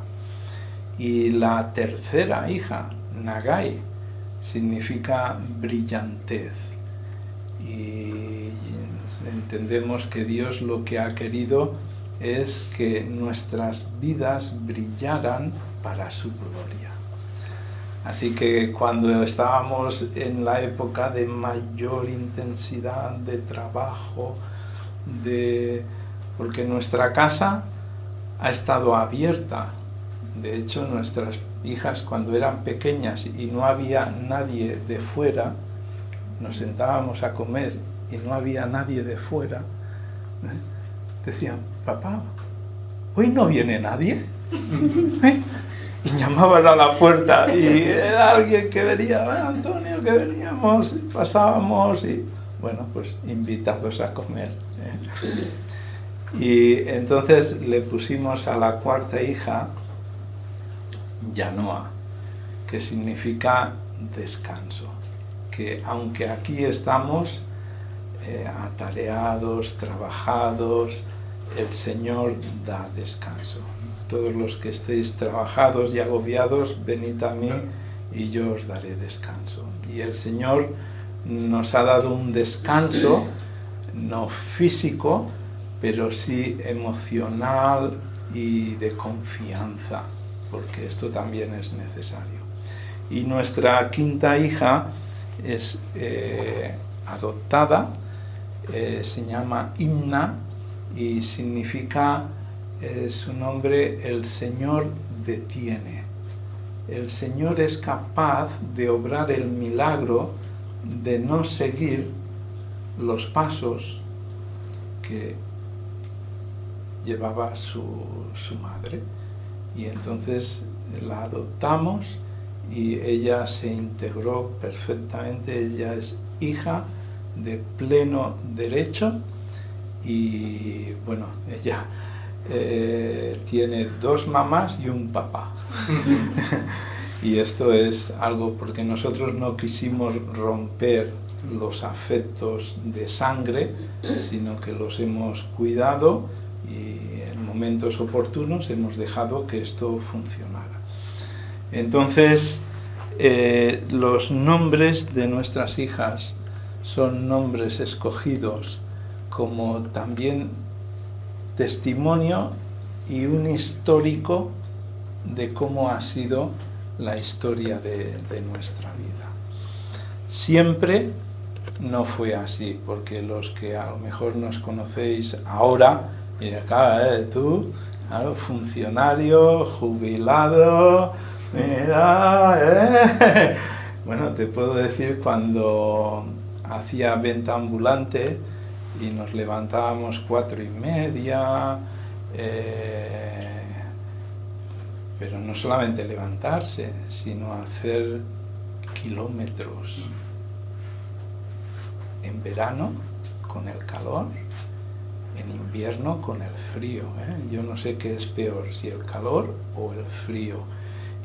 Y la tercera hija, Nagai, significa brillantez, y entendemos que Dios lo que ha querido es que nuestras vidas brillaran para su gloria. Así que cuando estábamos en la época de mayor intensidad de trabajo, porque nuestra casa ha estado abierta. De hecho, nuestras hijas, cuando eran pequeñas y no había nadie de fuera, nos sentábamos a comer y no había nadie de fuera, decían: papá, ¿hoy no viene nadie? Y llamaban a la puerta y era alguien que venía: Antonio, que veníamos, y pasábamos, y bueno, pues invitados a comer. Y entonces le pusimos a la cuarta hija Yanoa, que significa descanso, que aunque aquí estamos atareados, trabajados, el Señor da descanso. Todos los que estéis trabajados y agobiados, venid a mí y yo os daré descanso. Y el Señor nos ha dado un descanso, no físico, pero sí emocional y de confianza, porque esto también es necesario. Y nuestra quinta hija es adoptada, se llama Imna, y significa, su nombre, el Señor detiene. El Señor es capaz de obrar el milagro de no seguir los pasos que llevaba su madre. Y entonces la adoptamos y ella se integró perfectamente. Ella es hija de pleno derecho y bueno, ella tiene 2 mamás y un papá. Y esto es algo porque nosotros no quisimos romper los afectos de sangre, sino que los hemos cuidado y en momentos oportunos hemos dejado que esto funcionara. Entonces, los nombres de nuestras hijas son nombres escogidos como también testimonio y un histórico de cómo ha sido la historia de nuestra vida. Siempre no fue así, porque los que a lo mejor nos conocéis ahora, y acá, tú, claro, funcionario, jubilado, mira, Bueno, te puedo decir, cuando hacía venta ambulante y nos levantábamos 4:30, pero no solamente levantarse, sino hacer kilómetros en verano con el calor, en invierno con el frío, ¿eh? Yo no sé qué es peor, si el calor o el frío.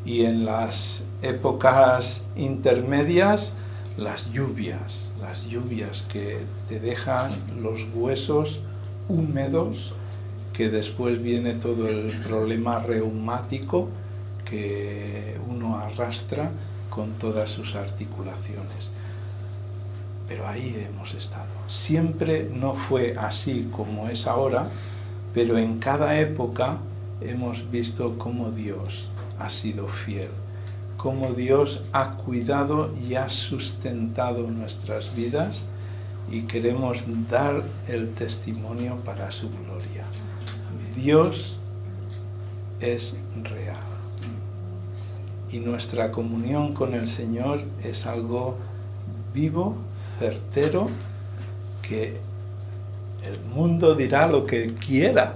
Y en las épocas intermedias, las lluvias que te dejan los huesos húmedos, que después viene todo el problema reumático que uno arrastra con todas sus articulaciones. Pero ahí hemos estado. Siempre no fue así como es ahora, pero en cada época hemos visto cómo Dios ha sido fiel, cómo Dios ha cuidado y ha sustentado nuestras vidas, y queremos dar el testimonio para su gloria. Dios es real y nuestra comunión con el Señor es algo vivo, certero, que el mundo dirá lo que quiera,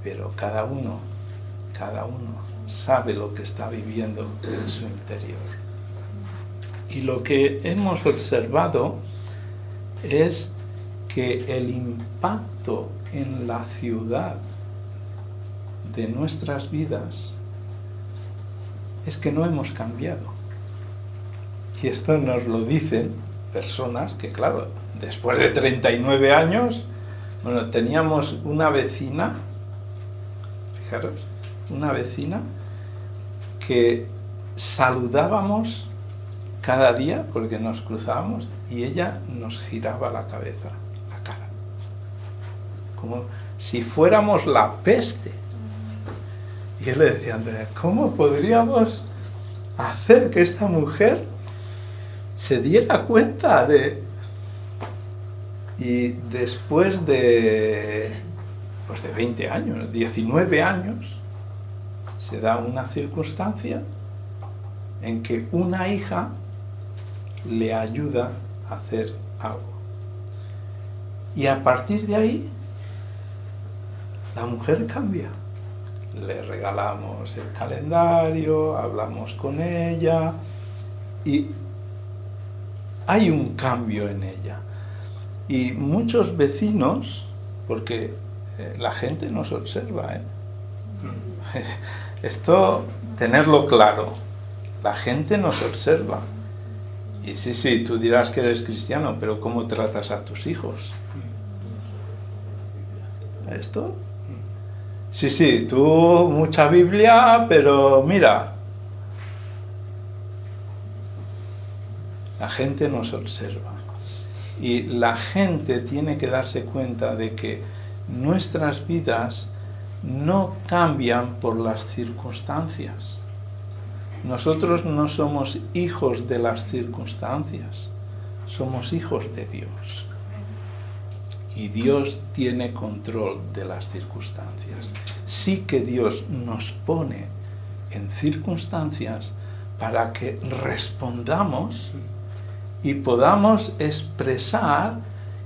pero cada uno sabe lo que está viviendo en su interior. Y lo que hemos observado es que el impacto en la ciudad de nuestras vidas es que no hemos cambiado. Y esto nos lo dicen personas que, claro, después de 39 años, bueno, teníamos una vecina, fijaros, una vecina que saludábamos cada día porque nos cruzábamos y ella nos giraba la cabeza, la cara, como si fuéramos la peste. Y yo le decía a Andrea, ¿cómo podríamos hacer que esta mujer se diera cuenta de...? Y después de 20 años, 19 años, se da una circunstancia en que una hija le ayuda a hacer algo. Y a partir de ahí, la mujer cambia. Le regalamos el calendario, hablamos con ella y hay un cambio en ella. Y muchos vecinos, porque la gente nos observa, esto, tenerlo claro, la gente nos observa. Y sí, tú dirás que eres cristiano, pero ¿cómo tratas a tus hijos? ¿Esto? Sí, tú mucha Biblia, pero mira, la gente nos observa. Y la gente tiene que darse cuenta de que nuestras vidas no cambian por las circunstancias. Nosotros no somos hijos de las circunstancias, somos hijos de Dios. Y Dios tiene control de las circunstancias. Sí que Dios nos pone en circunstancias para que respondamos y podamos expresar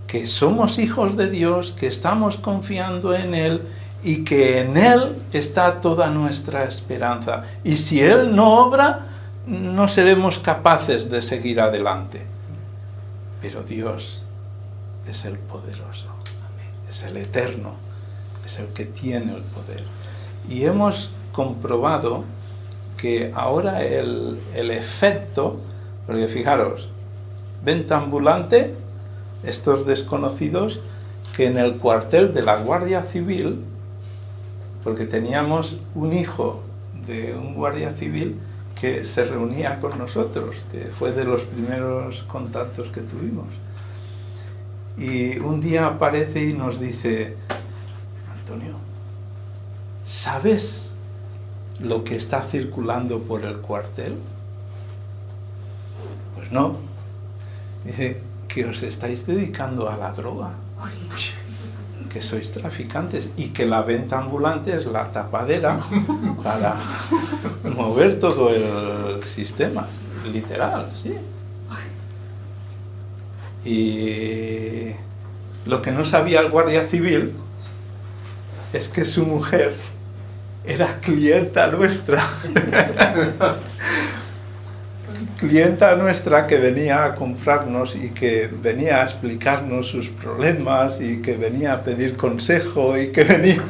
que somos hijos de Dios, que estamos confiando en Él y que en Él está toda nuestra esperanza. Y si Él no obra, no seremos capaces de seguir adelante. Pero Dios es el poderoso, es el eterno, es el que tiene el poder. Y hemos comprobado que ahora el efecto, porque fijaros, venta ambulante, estos desconocidos, que en el cuartel de la Guardia Civil, porque teníamos un hijo de un guardia civil que se reunía con nosotros, que fue de los primeros contactos que tuvimos. Y un día aparece y nos dice, Antonio, ¿sabes lo que está circulando por el cuartel? Pues no. Dice que os estáis dedicando a la droga, que sois traficantes y que la venta ambulante es la tapadera para mover todo el sistema, literal, ¿sí? Y lo que no sabía el guardia civil es que su mujer era clienta nuestra. Clienta nuestra que venía a comprarnos y que venía a explicarnos sus problemas y que venía a pedir consejo y que venía...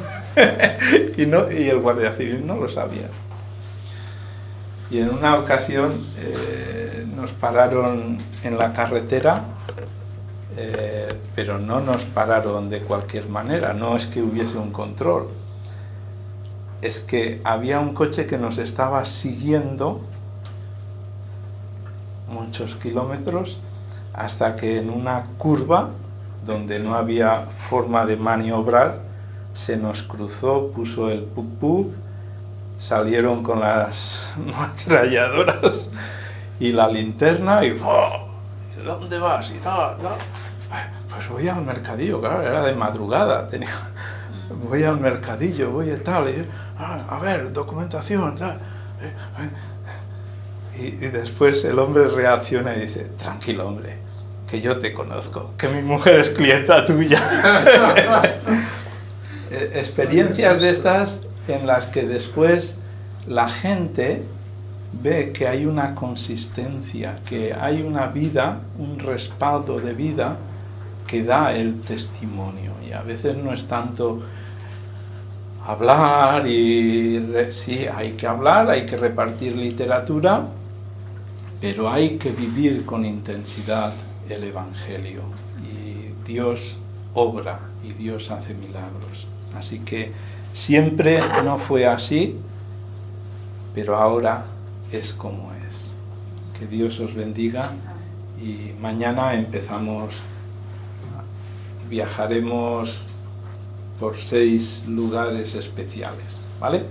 y el guardia civil no lo sabía. Y en una ocasión nos pararon en la carretera, pero no nos pararon de cualquier manera, no es que hubiese un control. Es que había un coche que nos estaba siguiendo muchos kilómetros hasta que en una curva donde no había forma de maniobrar se nos cruzó, puso el pup-pup, salieron con las ametralladoras y la linterna y ¡oh! ¿Dónde vas? Y tal. Pues voy al mercadillo, claro, era de madrugada, voy al mercadillo, voy a tal, y, a ver, documentación, tal. Y después el hombre reacciona y dice, tranquilo hombre, que yo te conozco, que mi mujer es clienta tuya. Experiencias de estas en las que después la gente ve que hay una consistencia, que hay una vida, un respaldo de vida que da el testimonio. Y a veces no es tanto hablar sí, hay que hablar, hay que repartir literatura, pero hay que vivir con intensidad el Evangelio. Y Dios obra y Dios hace milagros. Así que siempre no fue así, pero ahora es como es. Que Dios os bendiga y mañana viajaremos por 6 lugares especiales, ¿vale?